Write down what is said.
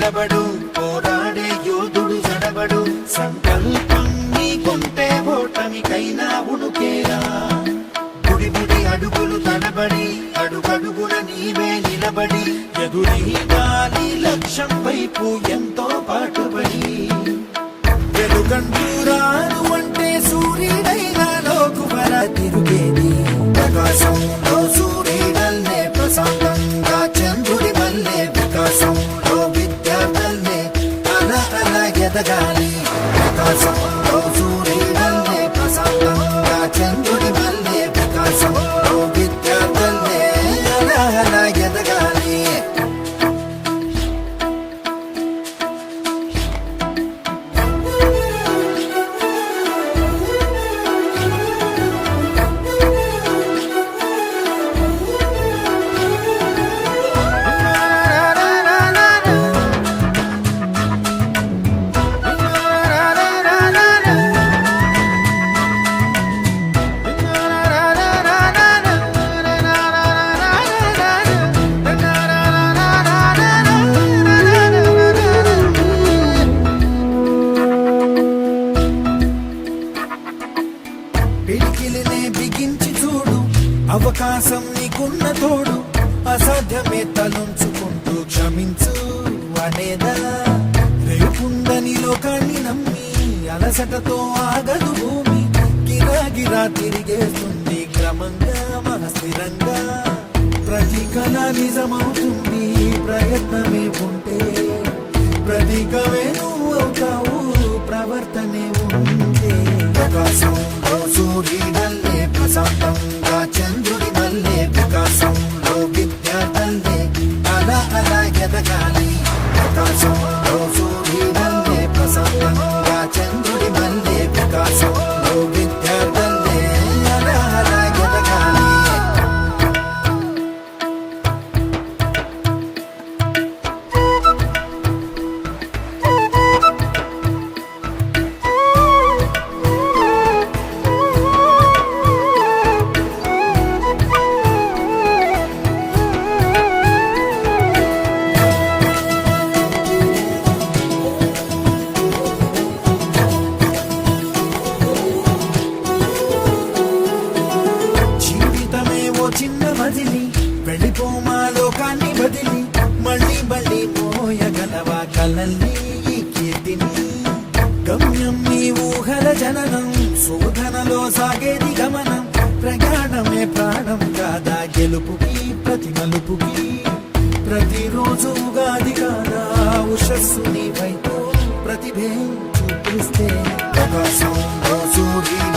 నిలబడు, పోరాడే యోధుడు జడబడు. సంకల్పం నీకుంటే ఓటమికైనా ఉడుకేరా. బుడి బుడి అడుగులు తడబడి, అడుగడుగున నీవే నిలబడి, ఎదురీదాని లక్ష్యం వైపు ఎంతో పాటుపడి. వెలుగంటూ రాను అంటే సూర్యుడైనా లోకువర తిరుగేది. ప్రకాశంలో సూర్యుడల్లే, ప్రశాంతంగా చంద్రుడి వల్లే, వికాసంలో విద్యార్థులే అలా అలా ఎదగాలి. ప్రకాశంలో సూర్యుడల్లే, ప్రశాంతంగా చంద్రుడి వల్లే, వికాసంలో విద్యార్థులే అలా అలా ఎదగాలి. పిడికిలినే బిగించి చూడు, అవకాశం నీకున్న తోడు. అసాధ్యమే తలుంచుకుంటూ క్షమించు అనేదా. రేపుందని లోకాన్ని నమ్మి అలసటతో ఆగదు భూమి. గిరాగిరా తిరిగేస్తుంది క్రమంగా మనస్థిరంగా. ప్రతి కళ నిజమవుతుంది ప్రయత్నమే ఉంటే. ప్రతీకమే నువ్వు అవుతావు ప్రవర్తనే ఉంటే. ప్రకాశంలో సూర్యుడల్లే, ప్రశాంతంగా చంద్రుడి వల్లే, వికాసంలో విద్యార్థులే అలా అలా ఎదగాలి. ప్రకాశంలో సూర్యుడల్లే, ప్రశాంతంగా చంద్రుడి వల్లే, వికాసంలో విద్యార్థులే అలా అలా ఎదగాలి. చిన్న మదిలి వెళ్ళిపోమా లోకాన్ని బదిలి. మళ్ళీ మళ్ళీ మోయగలవా కలల్ని ఈ కీర్తిని. గమ్యం నీ ఊహల జననం, శోధనలో సాగేది గమనం. ప్రయాణమే ప్రాణం కాదా గెలుపుకి ప్రతి మలుపుకి. ప్రతిరోజు ఉగాది కాదా ఉషస్సు నీ వైపు ప్రతిభే చూపిస్తే. ప్రకాశంలో సూర్యుడు